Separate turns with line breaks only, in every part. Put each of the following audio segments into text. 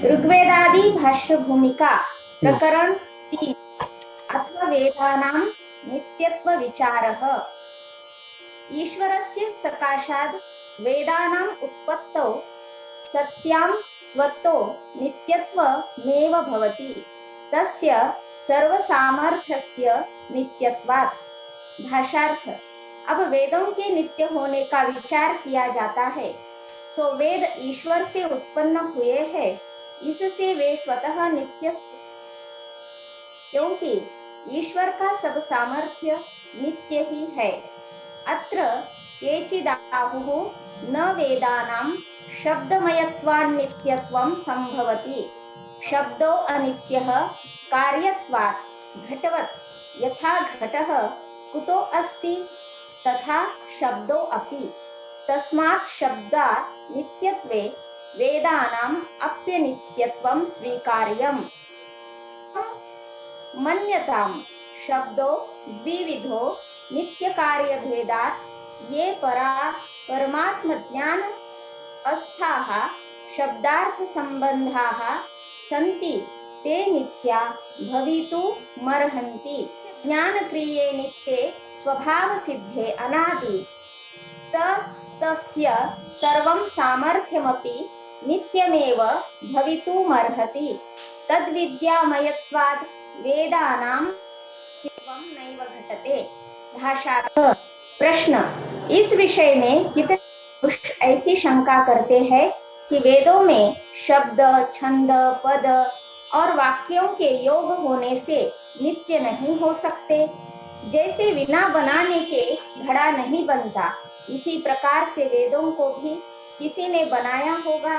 ऋग्वेदादि भाष्य भूमिका प्रकरण 3 अथ वेदानां नित्यत्व विचारः। ईश्वरस्य सकाशाद् वेदानाम् उत्पत्तौ सत्यां स्वतो नित्यत्वमेव भवति, तस्य सर्वसामर्थ्यस्य नित्यत्वात्। भाषार्थ, अब वेदों के नित्य होने का विचार किया जाता है। सो वेद ईश्वर से उत्पन्न हुए हैं, इससे वे स्वतः नित्य, क्योंकि ईश्वर का सब सामर्थ्य नित्य ही है। अत्र केचिदाहुः न वेदानां शब्दमयत्वान्नित्यत्वं संभवति। शब्दो अनित्यः कार्यत्वात् घटवत्, यथा घटः कुतो अस्ति तथा शब्दो अपि। तस्मात् शब्दात् नित्यत्वे वेदानाम् अप्यनित्यत्वं स्वीकार्यम्। मन्यताम् शब्दो द्विविधो नित्यकार्य भेदात् ये परमात्म ज्ञान अस्थाः शब्दार्थ संबंधाः सन्ति ते नित्या भवितुमर्हन्ति। ज्ञान क्रिये नित्ये स्वभाव सिद्धे अनादि तस्य सर्वं सामर्थ्यमपि नित्यमेव भवितुमर्हति। तद्विद्यामयत्वात् वेदानां नित्यत्वं नैव घटते। भाषार्थ, प्रश्न, इस विषय में कितने पुरुष ऐसी शंका करते हैं कि वेदों में शब्द, छंद, पद और वाक्यों के योग होने से नित्य नहीं हो सकते। जैसे बिना बनाने के घड़ा नहीं बनता, इसी प्रकार से वेदों को भी किसी ने बनाया होगा,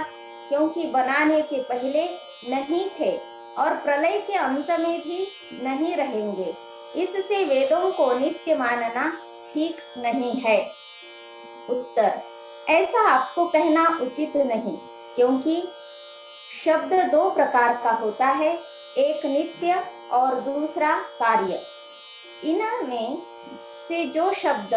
क्योंकि बनाने के पहले नहीं थे और प्रलय के अंत में भी नहीं रहेंगे। इससे वेदों को नित्य मानना ठीक नहीं है। उत्तर, ऐसा आपको कहना उचित नहीं, क्योंकि शब्द दो प्रकार का होता है, एक नित्य और दूसरा कार्य। इनमें से जो शब्द,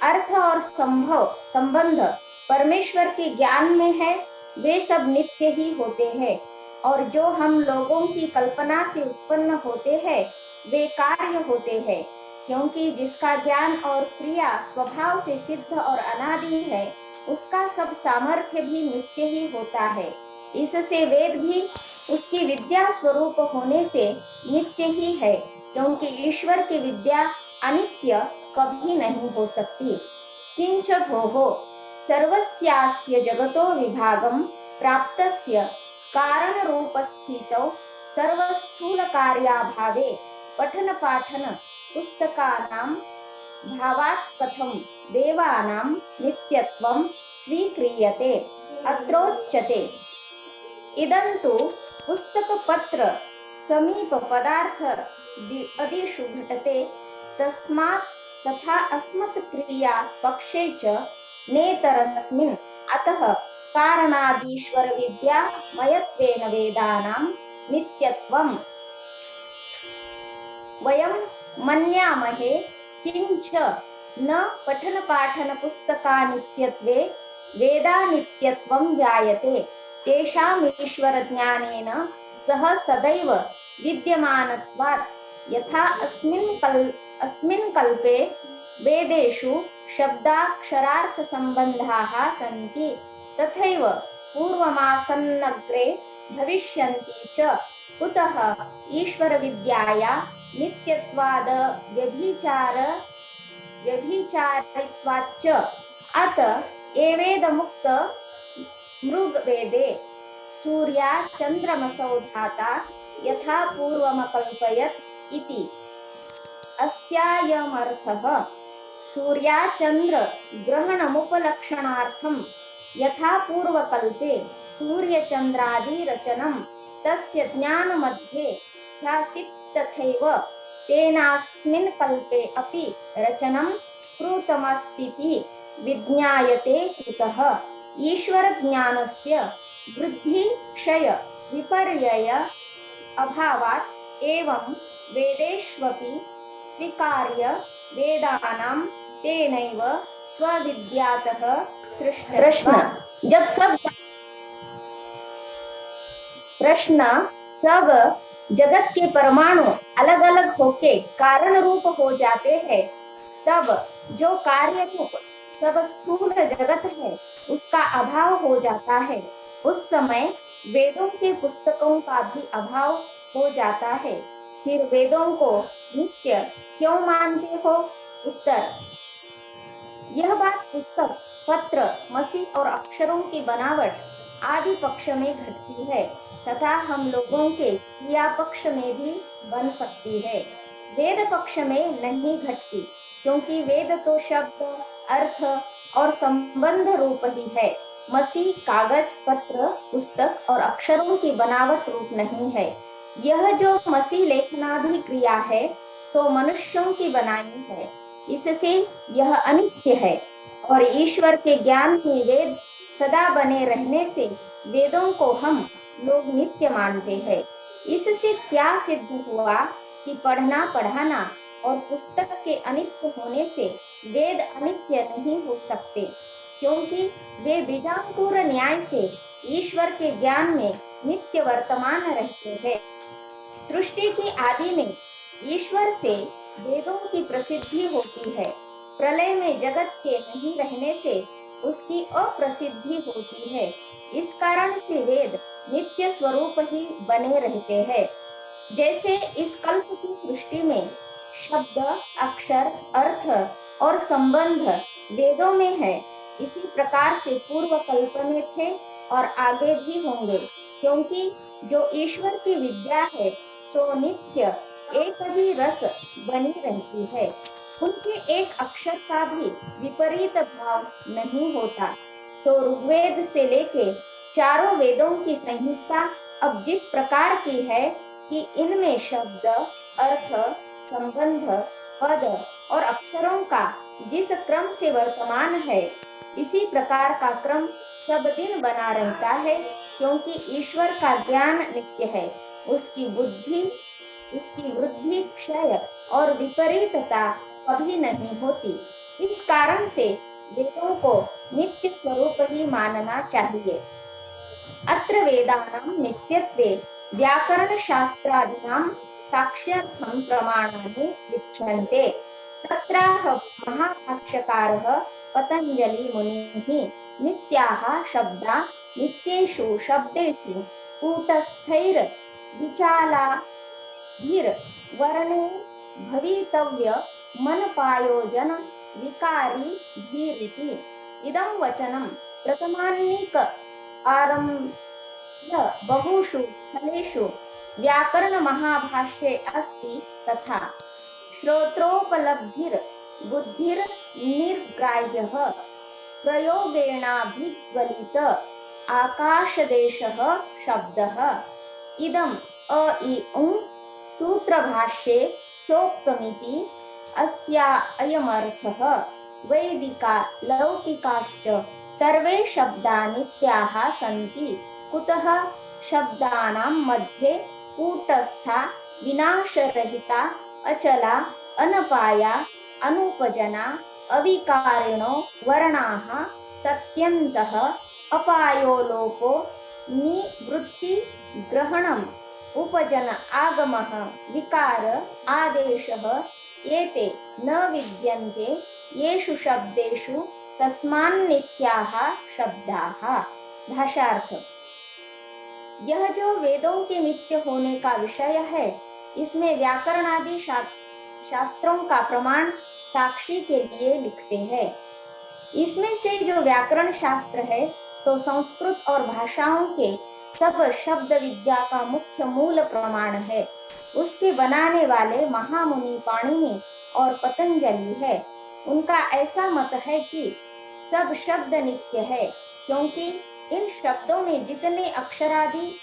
अर्थ और संबंध परमेश्वर के ज्ञान में है, वे सब नित्य ही होते हैं, और जो हम लोगों की कल्पना से उत्पन्न होते हैं वे कार्य होते हैं, क्योंकि जिसका ज्ञान और क्रिया स्वभाव से सिद्ध और अनादि है, उसका सब सामर्थ्य भी नित्य ही होता है। इससे वेद भी उसकी विद्या स्वरूप होने से नित्य ही है, क्योंकि ईश्वर की विद्या अनित्य कभी नहीं हो सकती। किंच भोः सर्वस्यास्य जगतो विभागं प्राप्तस्य कारण रूपस्थितौ सर्वस्थूल कार्याभावे पठन पाठन पुस्तकानां भावात् कथं देवानां नित्यत्वं स्वीक्रियते। अत्रोच्यते इदन्तु पुस्तक पत्र समीप पदार्थ आदिषु घटते, तस्मात् तथा अस्मत् क्रिया पक्षे च नेतरस्मिन्। अतः कारणादीश्वर विद्या मयत्वेन वेदानां नित्यत्वम् वयं मन्यामहे, किंच न पठन पाठन पुस्तकानित्यत्वे वेदानित्यत्वं जायते। तेषाम् ईश्वर ज्ञानेन सह सदैव विद्यमानत्वात्, यथा अस्मिन् कल्पे वेदेषु शब्दाक्षरार्थ संबंधाः सन्ति, तथैव पूर्वमासन्नग्रे भविष्यन्ति च। कुतः ईश्वर विद्याया नित्यत्वाद व्यभिचारित्वाच्च। अत एवेद मुक्त मृग्वेदे सूर्या चन्द्रमसौ धाता यथा पूर्वमकल्पयत् इति। अस्यायमर्थः सूर्या चन्द्र ग्रहणमुपलक्षणार्थं यथा पूर्वकल्पे सूर्यचन्द्रादि रचनं तस्य ज्ञानमध्ये ह्यासीत्, तथैव तेनास्मिन् कल्पे अपि रचनं कृतमस्तीति विज्ञायते। कुतः ईश्वर ज्ञानस्य वृद्धि क्षय विपर्यय अभावात् एवं वेदेष्वपि स्वीकार्य वेदानां तेनैव स्वविद्यातः सृष्टः। प्रश्न, जब सब प्रश्न, सब जगत के परमाणु अलग अलग होके कारण रूप हो जाते हैं, तब जो कार्य रूप सब स्थूल जगत है उसका अभाव हो जाता है। उस समय वेदों के पुस्तकों का भी अभाव हो जाता है। फिर वेदों को नित्य क्यों मानते हो? उत्तर, यह बात पुस्तक, पत्र, मसीह और अक्षरों की बनावट आदि पक्ष में घटती है तथा हम लोगों के क्रिया पक्ष में भी बन सकती है। वेद पक्ष में नहीं घटती, क्योंकि वेद तो शब्द, अर्थ और संबंध रूप ही है। मसीह कागज, पत्र, पुस्तक और अक्षरों की बनावट रूप नहीं है। यह जो मसीह लेखनादि क्रिया है सो मनुष्यों की बनाई है, इससे यह अनित्य है। और ईश्वर के ज्ञान में वेद सदा बने रहने से वेदों को हम लोग नित्य मानते हैं। इससे क्या सिद्ध हुआ कि पढ़ना पढ़ाना और पुस्तक के अनित्य होने से वेद अनित्य नहीं हो सकते, क्योंकि वे बीजांकुर न्याय से ईश्वर के ज्ञान में नित्य वर्तमान रहते हैं। सृष्टि की आदि में ईश्वर से वेदों की प्रसिद्धि होती है। प्रलय में जगत के नहीं रहने से उसकी अप्रसिद्धि होती है। इस कारण से वेद नित्य स्वरूप ही बने रहते हैं। जैसे इस कल्प की सृष्टि में शब्द, अक्षर, अर्थ और संबंध वेदों में है, इसी प्रकार से पूर्व कल्प में थे और आगे भी होंगे, क्योंकि जो ईश्वर की विद्या है सो नित्य एक ही रस बनी रहती है। उनके एक अक्षर का भी विपरीत भाव नहीं होता। सो ऋग्वेद से लेके चारों वेदों की संहिता अब जिस प्रकार की है कि इनमें शब्द, अर्थ, संबंध, पद और अक्षरों का जिस क्रम से वर्तमान है, इसी प्रकार का क्रम सब दिन बना रहता है, क्योंकि ईश्वर का ज्ञान नित्य है। उसकी बुद्धि, उसकी वृद्धि, क्षय और विपरीतता कभी नहीं होती। इस कारण से वेदों को नित्य स्वरूप ही मानना चाहिए। अत्र वेदानां नित्यत्वे व्याकरण शास्त्रादीनां साक्ष्यार्थं प्रमाणानि विद्यन्ते। तत्राह महाभाष्यकारः पतञ्जलि मुनिः नित्याः शब्दा नित्येषु शब्देषु कूटस्थैर् विचालाभिर्वर्णे भवितव्य मनपायोजन विकारी धीरिति। इदं वचनं प्रथमान्निक आरम्भ्य बहुषु स्थलेषु व्याकरण महाभाष्ये अस्ति, तथा श्रोत्रोपलब्धिर् बुद्धिर्निर्ग्राह्यः प्रयोगेणाभिज्वलित आकाशदेशः शब्दः। इदम् अ इ उ सूत्रभाष्ये चोक्तमिति अस्या अयमर्थः। वैदिका लौकिकाश्च सर्वे शब्दा नित्याः सन्ति। कुतः शब्दानां मध्ये कूटस्था विनाशरहिता अचला अनपाया अनुपजना अविकारिणो वर्णाः सत्यन्तः अपायो लोपो निवृत्ति ग्रहणम् उपजन आगमः विकार आदेशः एते न विद्यन्ते येषु शब्देषु तस्मान्नित्याः शब्दाः। भाषार्थ, यह जो वेदों के नित्य होने का विषय है, इसमें व्याकरण आदि शास्त्रों का प्रमाण साक्षी के लिए लिखते हैं। इसमें से जो व्याकरण शास्त्र है सो संस्कृत और भाषाओं के सब शब्द विद्या का मुख्य मूल प्रमाण है। उसके बनाने वाले महामुनि पाणिनि और पतंजलि है। उनका ऐसा मत है कि सब शब्द नित्य है, क्योंकि इन शब्दों में जितने अक्षरादि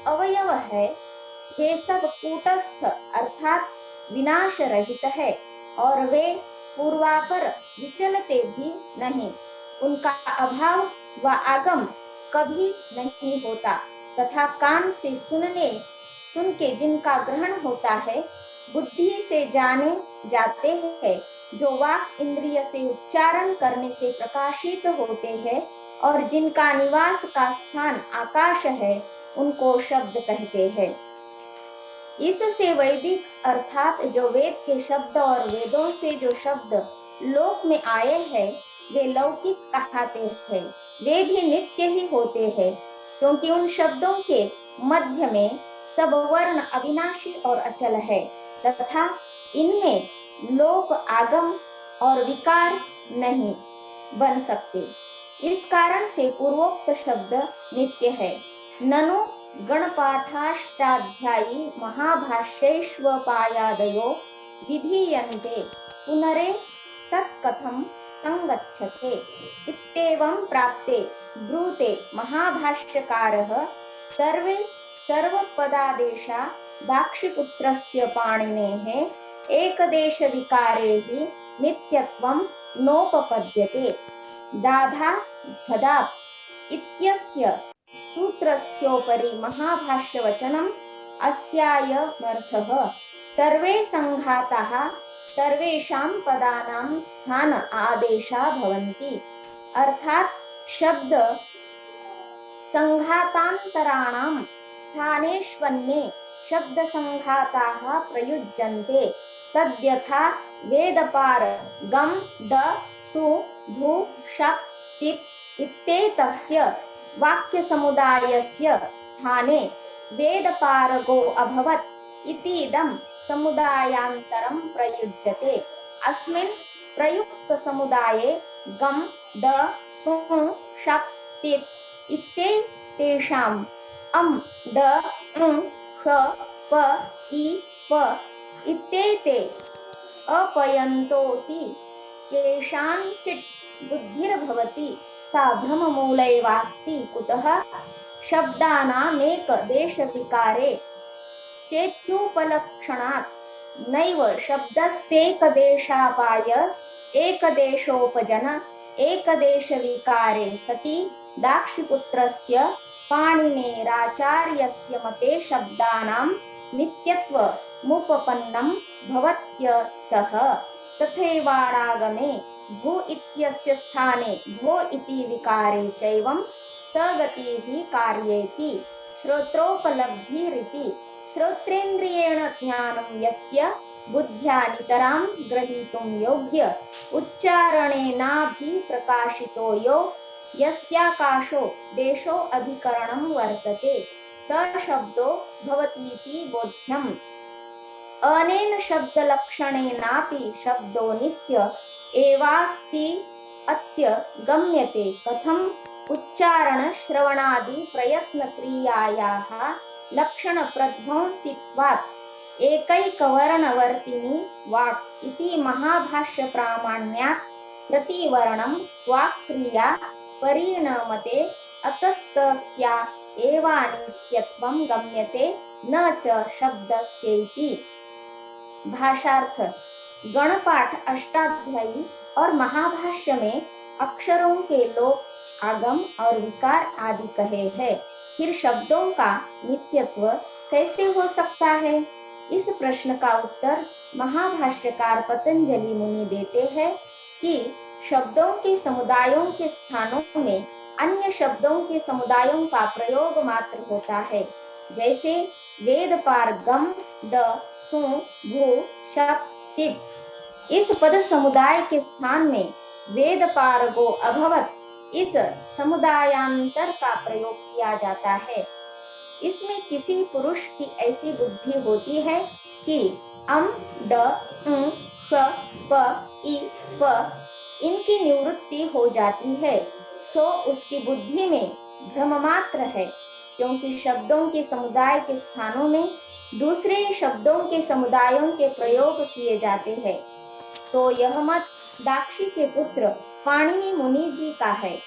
अवयव है वे सब कूटस्थ अर्थात विनाश रहित है और वे पूर्वापर विचलते भी नहीं। उनका अभाव व आगम कभी नहीं होता तथा कान से सुन के जिनका ग्रहण होता है, बुद्धि से जाने जाते हैं, जो वाक इंद्रिय से उच्चारण करने से प्रकाशित होते हैं और जिनका निवास का स्थान आकाश है, उनको शब्द कहते हैं। इससे वैदिक अर्थात जो वेद के शब्द और वेदों से जो शब्द लोक में आए हैं वे लौकिक कहलाते हैं। वे भी नित्य ही होते हैं, क्योंकि उन शब्दों के मध्य में सब वर्ण अविनाशी और अचल है तथा इनमें लोक आगम और विकार नहीं बन सकते। इस कारण से पूर्वोक्त शब्द नित्य है। ननु गणपाठाष्टाध्यायी महाभाष्येष्वपायादयो विधीयन्ते पुनरे तत्कथं संगच्छते इत्येवं प्राप्ते ब्रूते महाभाष्यकारः सर्वे सर्वपदादेशा दाक्षिपुत्रस्य पाणिनेः एकदेश विकारे हि नित्यत्वं नोपपद्यते। दाधा धदाप इत्यस्य सूत्रस्योपरि महाभाष्यवचनम् अस्यायमर्थः सर्वे संघाताः सर्वेषां पदानां स्थान आदेशा भवन्ति। अर्थात शब्द संघातान्तराणां स्थानेष्वन्ये शब्द संघाताः प्रयुज्यन्ते। तद्यथा वेदपार गम ड सु भू शक तिप इत्येतस्य वाक्य समुदायस्य स्थाने वेदपारगो अभवत् इतीदं समुदायान्तरं प्रयुज्यते। अस्मिन् प्रयुक्त समुदाये गम ड सु शक तिप इत्येतेषाम् अम ड ष प इ प इत्येते अपयन्तोति केषाञ्चित् बुद्धिर्भवति सा भ्रममूलैवास्ति। कुतः शब्दानामेक देशविकारे चेत्युपलक्षणात् नैव शब्दस्येकदेशापाय एकदेशोपजन एकदेशविकारे सति दाक्षिपुत्रस्य पाणिनेराचार्यस्य मते शब्दानां नित्यत्वमुपपन्नं भवत्यतः तथैवाडागमे भू इत्यस्य स्थाने भो इति विकारे चैवं सगतिः कार्येति श्रोत्रोपलब्धिरिति। श्रोत्रेन्द्रियेण ज्ञानं यस्य बुद्ध्या नितरां ग्रहीतुं योग्य उच्चारणेनाभिप्रकाशितो यो यस्याकाशो देशो अधिकरणं वर्तते स शब्दो भवतीति बोध्यम्। अनेन शब्दलक्षणेनापि शब्दो नित्य एवास्ति अत्य गम्यते। कथम् उच्चारण श्रवणादि प्रयत्न क्रियायाः लक्षण प्रध्वंसित्वात् एकैकवर्णवर्तिनी वाक् इति महाभाष्य प्रामाण्यात् प्रतिवर्णं वाक्क्रिया परिणमते अतस्तस्या एवानित्यत्वं गम्यते न च शब्दस्यैति। भाषार्थ गणपाठ अष्टाध्यायी और महाभाष्य में अक्षरों के लोक आगम और विकार आदि कहे हैं, फिर शब्दों का नित्यत्व कैसे हो सकता है? इस प्रश्न का उत्तर महाभाष्यकार पतंजलि मुनि देते हैं कि शब्दों के समुदायों के स्थानों में अन्य शब्दों के समुदायों का प्रयोग मात्र होता है। जैसे वेद पार गम ड सु भू शप तिप इस पद समुदाय के स्थान में वेद पार गो अभवत इस समुदायांतर का प्रयोग किया जाता है। इसमें किसी पुरुष की ऐसी बुद्धि होती है कि अम ड श प इ प इनकी निवृत्ति हो जाती है, सो उसकी बुद्धि में भ्रम मात्र है, क्योंकि शब्दों के समुदाय के स्थानों में दूसरे शब्दों के समुदायों के प्रयोग किए जाते हैं। सो यह मत दाक्षी के पुत्र पाणिनि मुनि जी का है,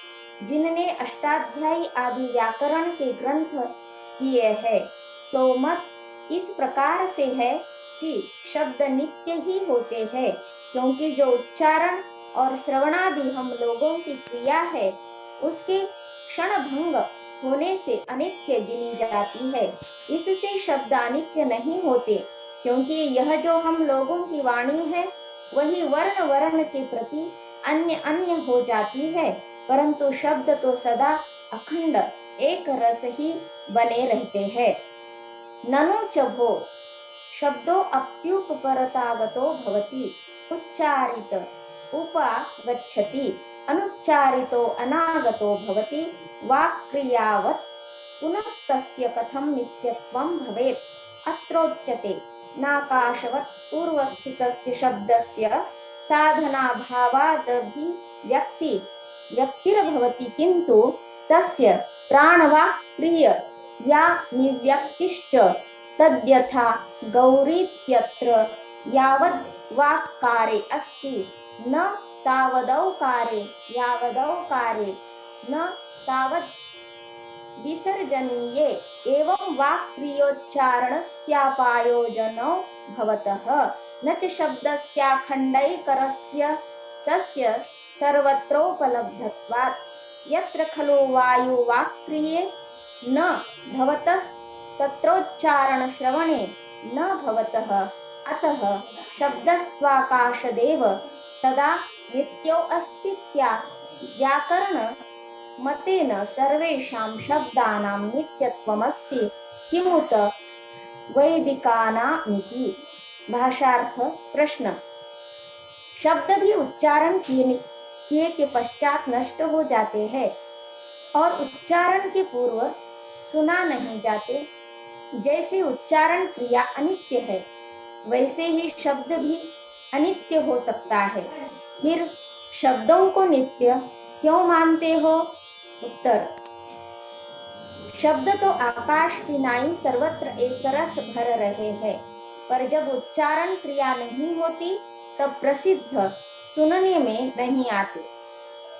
जिनने अष्टाध्यायी आदि व्याकरण के ग्रंथ किए हैं। सो मत इस प्रकार से है कि शब्द नित्य ही होते हैं, क्योंकि जो उच्चारण और श्रवणादि हम लोगों की क्रिया है उसके क्षण भंग होने से अनित्य गिनी जाती है। इससे शब्द अनित्य नहीं होते, क्योंकि यह जो हम लोगों की वाणी है वही वर्ण वर्ण के प्रति अन्य अन्य हो जाती है, परंतु शब्द तो सदा अखंड एक रस ही बने रहते हैं। ननु च भो शब्दो अप्युपरतागतो भवति, उच्चारित उपागच्छति, अनुच्चारितो अनागतो भवति, वाक्क्रियावत् पुनस्तस्य कथं नित्यत्वं भवेत्? अत्रोच्यते नाकाशवत् पूर्वस्थितस्य शब्दस्य व्यक्तिर्भवति, किन्तु तस्य प्राणवाक्क्रिय या निव्यक्तिश्च तद्यथा गौरीत्यत्र यावद् वाक्कारे अस्ति न तावदौकारे यावदौकारे न तावद् विसर्जनीये, एवं वाक्क्रियोच्चारणस्यापायोजनो भवतः न च शब्दस्याखण्डैकरस्य तस्य सर्वत्रोपलब्धत्वात्। यत्र खलु वायुवाक्क्रिये न भवतस्तत्रोच्चारण श्रवणे न भवतः, अतः शब्दस्त्वाकाशदेव सदा नित्यो अस्तीत्या व्याकरण मतेन सर्वेषां शब्दानां नित्यत्वमस्ति, किमुत वैदिकानामिति। भाषार्थ प्रश्न। शब्द भी उच्चारण किए के पश्चात नष्ट हो जाते हैं और उच्चारण के पूर्व सुना नहीं जाते। जैसे उच्चारण क्रिया अनित्य है, वैसे ही शब्द भी अनित्य हो सकता है। फिर शब्दों को नित्य क्यों मानते हो? उत्तर। शब्द तो आकाश की नाई सर्वत्र एक रस भर रहे हैं, पर जब उच्चारण क्रिया नहीं होती तब प्रसिद्ध सुनने में नहीं आते।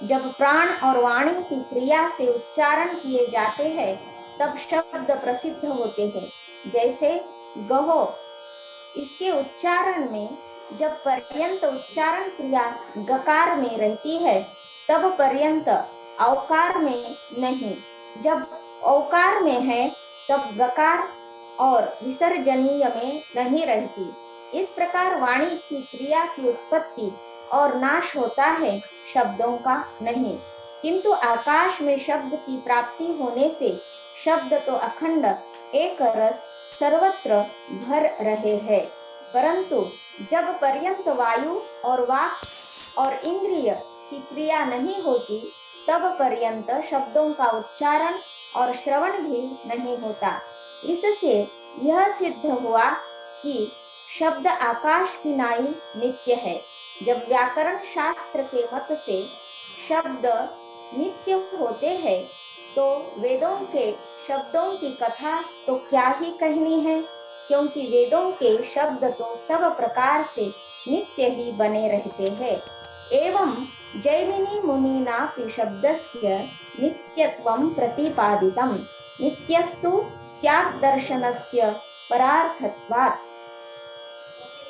जब प्राण और वाणी की क्रिया से उच्चारण किए जाते हैं तब शब्द प्रसिद्ध होते हैं। जैसे गहो, इसके उच्चारण में जब पर्यंत उच्चारण क्रिया गकार में रहती है तब पर्यंत औकार में नहीं, जब औकार में है तब गकार और विसर्जनीय में नहीं रहती। इस प्रकार वाणी की क्रिया की उत्पत्ति और नाश होता है, शब्दों का नहीं। किंतु आकाश में शब्द की प्राप्ति होने से शब्द तो अखंड एक रस सर्वत्र भर रहे हैं, परंतु जब पर्यंत वायु और वाक और इंद्रिय की क्रिया नहीं होती तब पर्यंत शब्दों का उच्चारण और श्रवण भी नहीं होता। इससे यह सिद्ध हुआ कि शब्द आकाश की नाई नित्य है। जब व्याकरण शास्त्र के मत से शब्द नित्य होते हैं तो वेदों के शब्दों की कथा तो क्या ही कहनी है, क्योंकि वेदों के शब्द तो सब प्रकार से नित्य ही बने रहते हैं। एवं जैमिनी मुनिनापि शब्दस्य नित्यत्वं प्रतिपादितं, नित्यस्तु स्यात् दर्शनस्य परार्थत्वात्।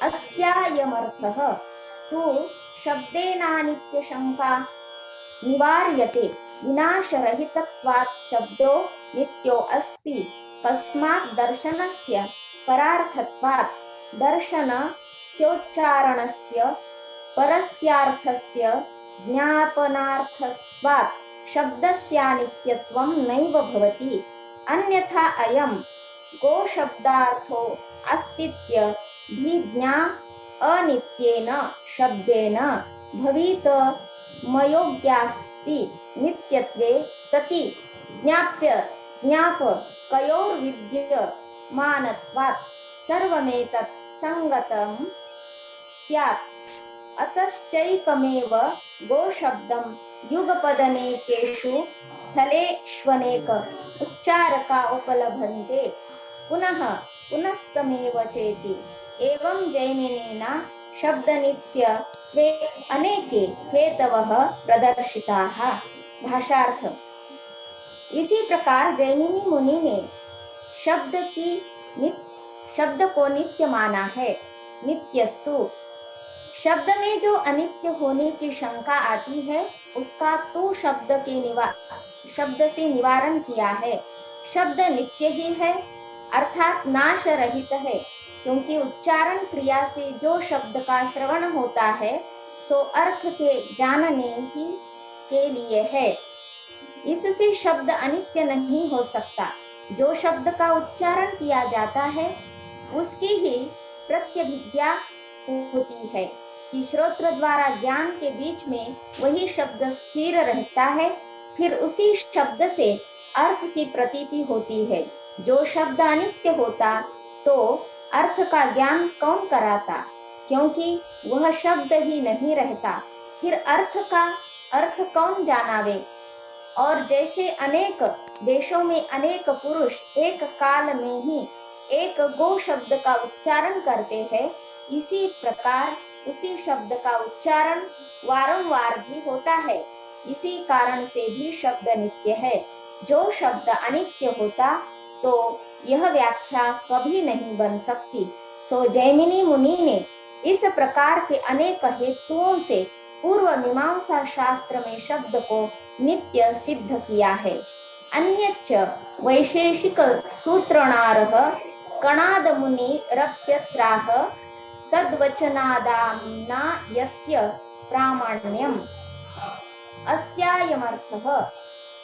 अस्यायमर्थः तु शब्देनानित्यशङ्का निवार्यते, विनाशरहितत्वात् शब्दो नित्यो अस्ति, तस्मात् दर्शनस्य परार्थत्वात्। दर्शनस्योच्चारणस्य परस्यार्थस्य ज्ञापनार्थस्त्वात् शब्दस्यानित्यत्वं नैव भवति। अन्यथा अयं गो शब्दार्थो अस्तीत्यभिज्ञा अनित्येन शब्देन भवितुमयोग्यास्ति, नित्यत्वे सति ज्ञापकयोर्विद्यमानत्वात् सर्वमेतत् संगतं स्यात्। अतश्चैकमेव गोशब्दं युगपदनेकेषु स्थलेष्वनेक उच्चारका उपलभन्ते, पुनः पुनस्तमेव चेति। एवं जैमिनेन शब्दनित्यत्वे अनेके हेतवः प्रदर्शिताः। भाषार्थ। इसी प्रकार जैमिनी मुनि ने शब्द को नित्य माना है। नित्यस्तु शब्द में जो अनित्य होने की शंका आती है उसका तू शब्द से निवारण किया है। शब्द नित्य ही है अर्थात नाश रहित है, क्योंकि उच्चारण क्रिया से जो शब्द का श्रवण होता है सो अर्थ के जानने के लिए है। इससे शब्द अनित्य नहीं हो सकता। जो शब्द का उच्चारण किया जाता है उसकी ही प्रत्यभिज्ञा होती है कि श्रोत्र द्वारा ज्ञान के बीच में वही शब्द स्थिर रहता है, फिर उसी शब्द से अर्थ की प्रतीति होती है। जो शब्द अनित्य होता तो अर्थ का ज्ञान कौन कराता, क्योंकि वह शब्द ही नहीं रहता, फिर अर्थ का अर्थ कौन जानावे। और जैसे अनेक देशों में अनेक पुरुष एक काल में ही एक गो शब्द का उच्चारण करते हैं, इसी प्रकार उसी शब्द का उच्चारण वारंवार भी होता है। इसी कारण से भी शब्द नित्य है। जो शब्द अनित्य होता तो यह व्याख्या कभी नहीं बन सकती। सो जैमिनी मुनि ने इस प्रकार के अनेक हेतुओं से पूर्व मीमांसा शास्त्र में शब्द को नित्य सिद्ध किया है। अन्यच्च वैशेषिक सूत्रणारः कणाद मुनि रप्यत्राह तद्वचनादाम्ना यस्य प्रामाण्यम् अस्यायमर्थः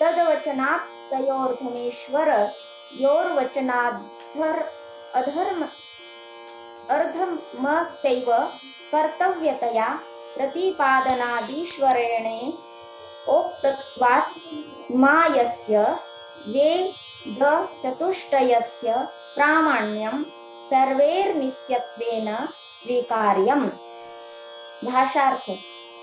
तद्वचनात् तयोर्धमेश्वर योर्वचनाद्धर अधर्म अर्धमस्यैव कर्तव्यतया प्रतिपादनादीश्वरेणे ओक्तत्वात् मायस्य वेद चतुष्टयस्य प्रामाण्यं सर्वैर्नित्यत्वेन स्वीकार्यम्। भाषार्थ,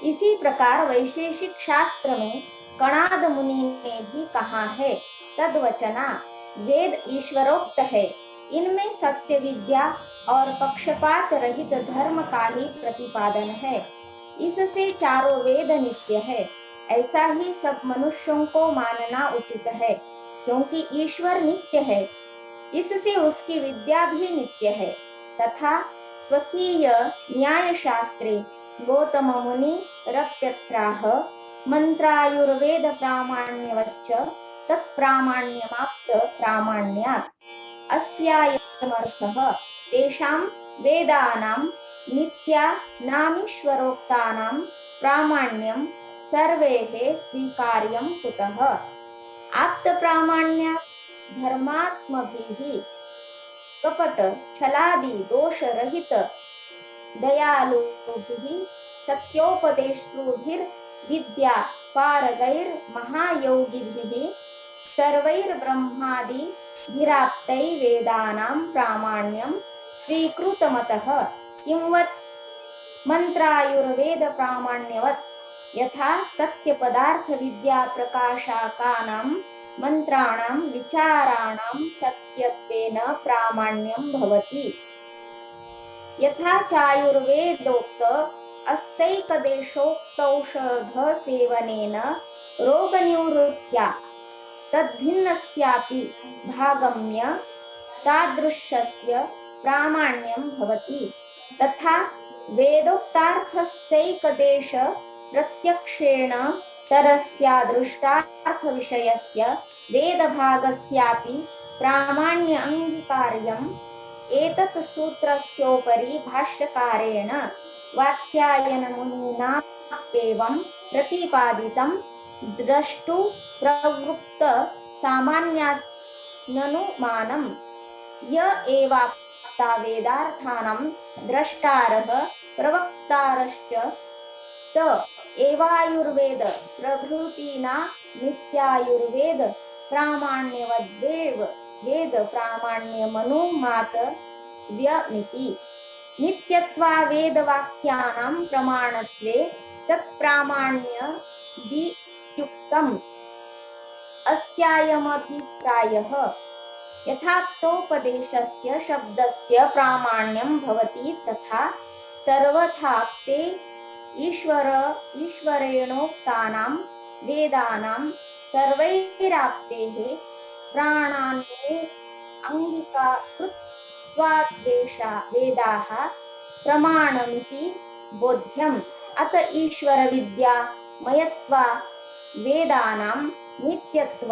इसी प्रकार वैशेषिक शास्त्र में कणाद मुनि ने भी कहा है, तद्वचना वेद ईश्वरोक्त है, इनमें सत्य विद्या और पक्षपात रहित धर्म का ही प्रतिपादन है, इससे चारों वेद नित्य है। ऐसा ही सब मनुष्यों को मानना उचित है, क्योंकि ईश्वर नित्य है, इससे उसकी विद्या भी नित्य है। तथा स्वकीय न्याय शास्त्रे गौतम मुनि रप्यत्राह मंत्रायुर्वेद प्रामाण्यवच्च तत्प्रामाण्यमाप्त प्रामाण्यात् अस्यायमर्थः तेषां वेदानां नित्यानामीश्वरोक्तानां प्रामाण्यं सर्वैः स्वीकार्यं कुतः। आप्त प्रामाण्यात् धर्मात्मभिः कपट छलादि दोष रहित दयालुभिः सत्योपदेशुभिर्विद्या पारगैर महायोगिभिः सर्वैर्ब्रह्मादिभिराप्तै वेदानां प्रामाण्यं स्वीकृतमतः किंवत् मंत्रायुर्वेद प्रामाण्यवत् यथा सत्य पदार्थ विद्या प्रकाशकानां मंत्राणां विचाराणां सत्यत्वेन प्रामाण्यं भवति। यथा चायुर्वेदोक्त अस्यैकदेशोक्तौषध सेवनेन रोगनिवृत्त्या तद्भिन्नस्यापि भागम्य तादृशस्य प्रामाण्यं भवति। तथा वेदोक्तार्थस्यैकदेश प्रत्यक्षेण तरस्यादृष्टार्थ विषयस्य वेदभागस्यापि प्रामाण्य अंगीकार्यम् एतत् सूत्रस्योपरि भाष्यकारेण वात्स्यायन मुनिना एवं प्रतिपादितं द्रष्टु प्रवृत्त सामान्यानुमानम् य एवाप्ता वेदार्थानां द्रष्टारः प्रवक्तारश्च त एवायुर्वेद प्रभृतिना नित्यायुर्वेद प्रामाण्यवद्देव वेद प्रामाण्यमनुमात व्यमिति। नित्यत्वा वेदवाक्यानां प्रमाणत्वे तत्प्रामाण्यदित्युक्तम्। अस्यायमभिप्रायः यथाक्तोपदेशस्य शब्दस्य प्रामाण्यं भवति तथा सर्वथाप्ते ईश्वरेणोक्तानां वेदानां सर्वैराप्तेः प्राणान्ये अंगिकाकृत्वाद्वेषा वेदाः प्रमाणमिति बोध्यम्। अत ईश्वर विद्या मयत्वा वेदानां नित्यत्व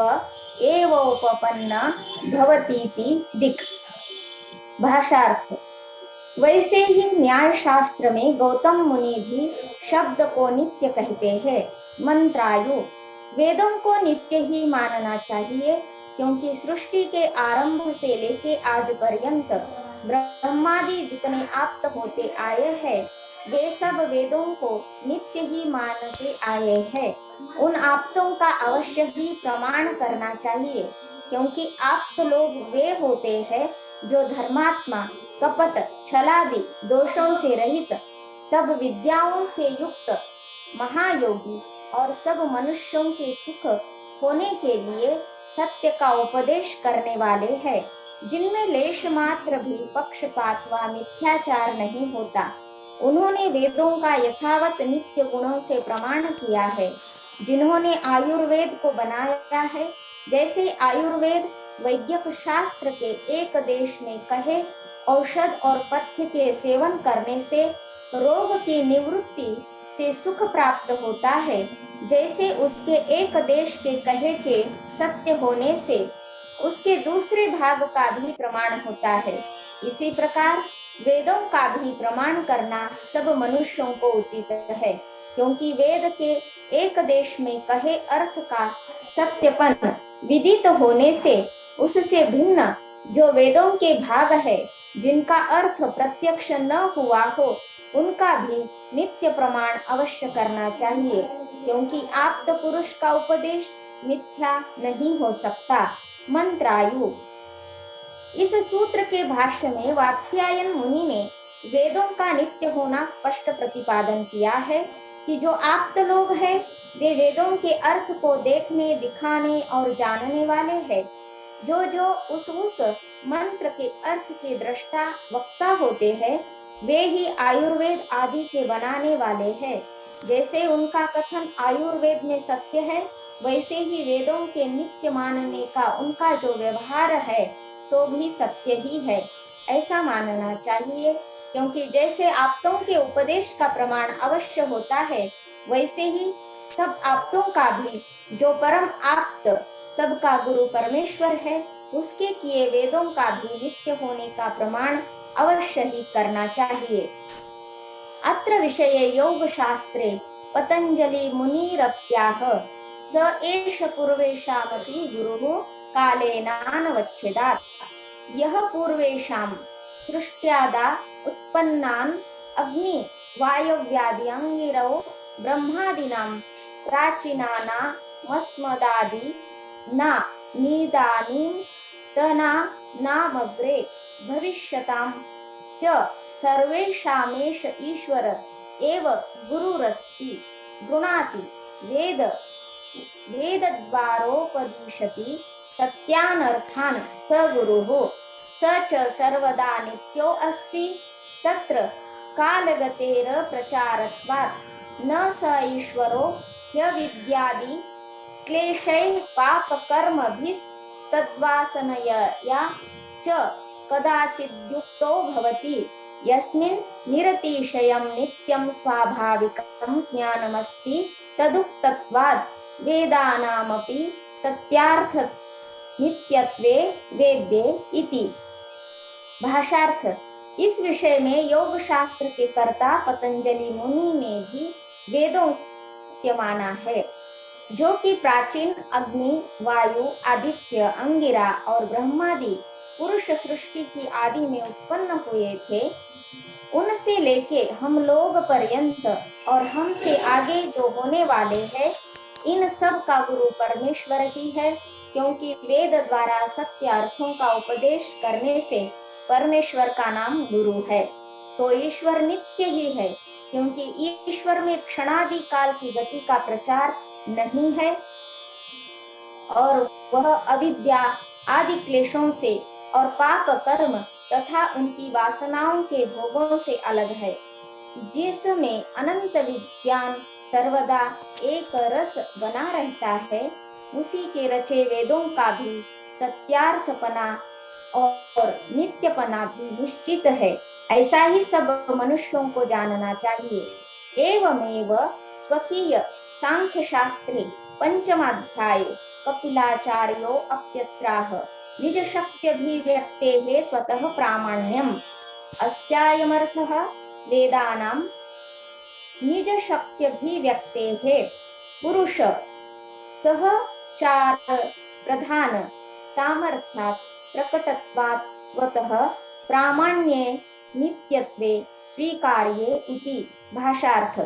एवोपपन्न भवतीति दिक्। भाषार्थ, वैसे ही न्याय शास्त्र में गौतम मुनि भी शब्द को नित्य कहते हैं। मंत्रायु वेदों को नित्य ही मानना चाहिए, क्योंकि सृष्टि के आरंभ से लेके आज पर्यंत ब्रह्मादि जितने आप्त होते आए हैं वे सब वेदों को नित्य ही मानते आए हैं। उन आप्तों का अवश्य ही प्रमाण करना चाहिए, क्योंकि आप्त लोग वे होते हैं जो धर्मात्मा, कपट, छलादि दोषों से रहित, सब विद्याओं से युक्त महायोगी और सब मनुष्यों के सुख होने के लिए सत्य का उपदेश करने वाले हैं, जिनमें लेश मात्र भी पक्षपात व मिथ्याचार नहीं होता। उन्होंने वेदों का यथावत नित्य गुणों से प्रमाण किया है। जिन्होंने आयुर्वेद को बनाया है, जैसे आयुर्वेद वैद्यक शास्त्र के एक देश में कहे औषध और पथ्य के सेवन करने से रोग की निवृत्ति से सुख प्राप्त होता है, जैसे उसके एक देश के कहे के सत्य होने से उसके दूसरे भाग का भी प्रमाण होता है, इसी प्रकार वेदों का भी प्रमाण करना सब मनुष्यों को उचित है, क्योंकि वेद के एक देश में कहे अर्थ का सत्यपन विदित होने से उससे भिन्न जो वेदों के भाग है, जिनका अर्थ प्रत्यक्ष न हुआ हो, उनका भी नित्य प्रमाण अवश्य करना चाहिए, क्योंकि आप्त पुरुष का उपदेश मिथ्या नहीं हो सकता। मंत्रायु। इस सूत्र के भाष्य में वात्स्यायन मुनि ने वेदों का नित्य होना स्पष्ट प्रतिपादन किया है कि जो आप्त लोग हैं वे वेदों के अर्थ को देखने, दिखाने और जानने वाले हैं। जो उस मंत्र के अर्थ के दृष्टा वक्ता होते हैं वे ही आयुर्वेद आदि के बनाने वाले हैं। जैसे उनका कथन आयुर्वेद में सत्य है, वैसे ही वेदों के नित्य मानने का उनका जो व्यवहार है सो भी सत्य ही है, ऐसा मानना चाहिए। क्योंकि जैसे आप्तों के उपदेश का प्रमाण अवश्य होता है, वैसे ही सब आप्तों का भी जो परम आप्त सबका गुरु परमेश्वर है, उसके किए वेदों का भी नित्य होने का प्रमाण अवश्य ही करना चाहिए। अत्र विषये योग शास्त्रे पतंजलि मुनिरप्याह स एष पूर्वेषामपि गुरुः कालेनानवच्छेदात्। यह पूर्वेषां सृष्ट्यादा उत्पन्नान् अग्नि वायव्याद्यंगिरौ ब्रह्मादीनां प्राचीनानामस्मदादि न निदानीं तना नामग्रे भविष्यतां च सर्वेषामेष ईश्वर एव गुरुरस्ति गृणाति वेद वेदद्वारोपदिशति सत्यानर्थान् स गुरुः स च सर्वदा नित्यो अस्ति तत्र कालगतेर प्रचारत्वात् न स ईश्वरो ह्यविद्यादि क्लेशैः पापकर्मभिस्तद्वासनया च कदाचिद्युक्तो भवति यस्मिन् निरतिशयं नित्यं स्वाभाविकं ज्ञानमस्ति तदुक्तत्वात् वेदानामपि सत्यार्थ नित्यत्वे वेद्ये इति। भाषार्थ। इस विषय में योग शास्त्र के कर्ता पतंजलि मुनि ने भी वेदों को माना है, जो कि प्राचीन अग्नि, वायु, आदित्य, अंगिरा और ब्रह्मादि पुरुष सृष्टि की आदि में उत्पन्न हुए थे, उनसे लेके हम लोग पर्यंत और हमसे आगे जो होने वाले हैं, इन सब का गुरु परमेश्वर ही है, क्योंकि वेद द्वारा सत्य अर्थों का उपदेश करने से परमेश्वर का नाम गुरु है। सो ईश्वर नित्य ही है, क्योंकि ईश्वर में क्षणादि काल की गति का प्रचार नहीं है और वह अविद्या आदि क्लेशों से और पाप कर्म तथा उनकी वासनाओं के भोगों से अलग है। जिसमें अनंत विज्ञान सर्वदा एक रस बना रहता है, उसी के रचे वेदों का भी सत्यार्थपना और नित्यपना भी निश्चित है, ऐसा ही सब मनुष्यों को जानना चाहिए। एवमेव स्वकीय सांख्य शास्त्रे पंचमाध्याये कपिलाचार्यो अप्यत्राह निज शक्त्यभिव्यक्तेः स्वतः प्रामाण्यम्। अस्यायमर्थः वेदानां निज शक्त्यभिव्यक्तेः पुरुष सह चार प्रधान सामर्थ्यात् प्रकटत्वात् स्वतः प्रामाण्ये नित्यत्वे स्वीकार्ये इति। भाषार्थ।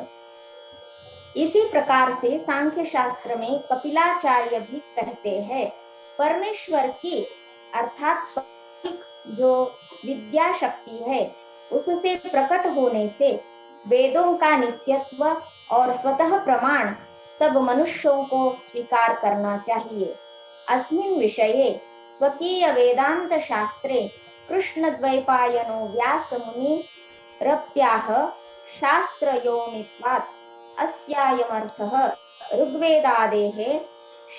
इसी प्रकार से सांख्य शास्त्र में कपिलाचार्य भी कहते हैं, परमेश्वर की अर्थात स्वाभाविक जो विद्या शक्ति है उससे प्रकट होने से वेदों का नित्यत्व और स्वतः प्रमाण सब मनुष्यों को स्वीकार करना चाहिए। अस्मिन् विषये स्वकीय वेदांत शास्त्रे कृष्णद्वैपायनो व्यासमुनिरप्याह शास्त्रयोनित्वात् अस्यायमर्थः ऋग्वेदादेः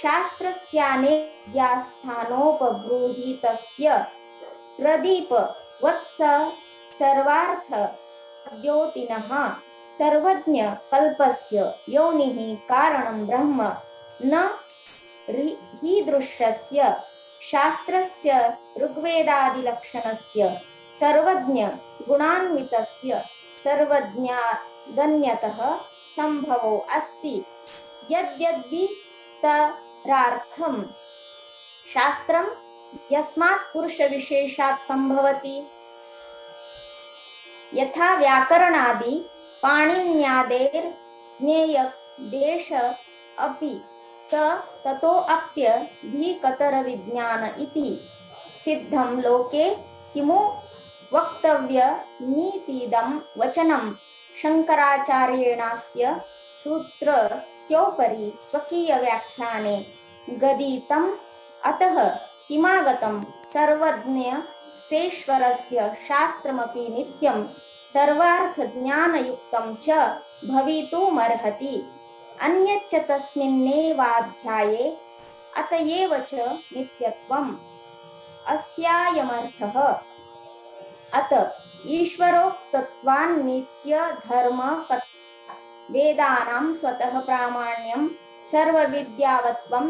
शास्त्रस्यानेद्यास्थानोपब्रूहितस्य प्रदीपवत्स सर्वार्थ द्योतिनः सर्वज्ञ कल्पस्य योनिः कारणं ब्रह्म न हीदृशस्य शास्त्रस्य ऋग्वेदादिलक्षणस्य सर्वज्ञ गुणान्वितस्य सर्वज्ञागन्यतः संभवो अस्ति। यद्यद्हि स्तरार्थं शास्त्रं यस्मात् पुरुष विशेषात् संभवति, यथा व्याकरणादि पाणिन्यादेर ज्ञेय देश अपि स ततोऽप्यधिकतर विज्ञान इति सिद्धं लोके किमु वक्तव्यमीतीदं वचनं शंकराचार्येणास्य सूत्रस्योपरि स्वकीय व्याख्याने गदितम्। अतः किमागतं सर्वज्ञस्येश्वरस्य शास्त्रमपि नित्यं सर्वार्थज्ञानयुक्तं च भवितुमर्हति। अन्यच्च तस्मिन्नेवाध्याये अतएव च नित्यत्वम्। अस्यायमर्थः। अत ईश्वरोक्तत्वान्नित्य धर्म वेदानां स्वतः प्रामाण्यं सर्वविद्यावत्वं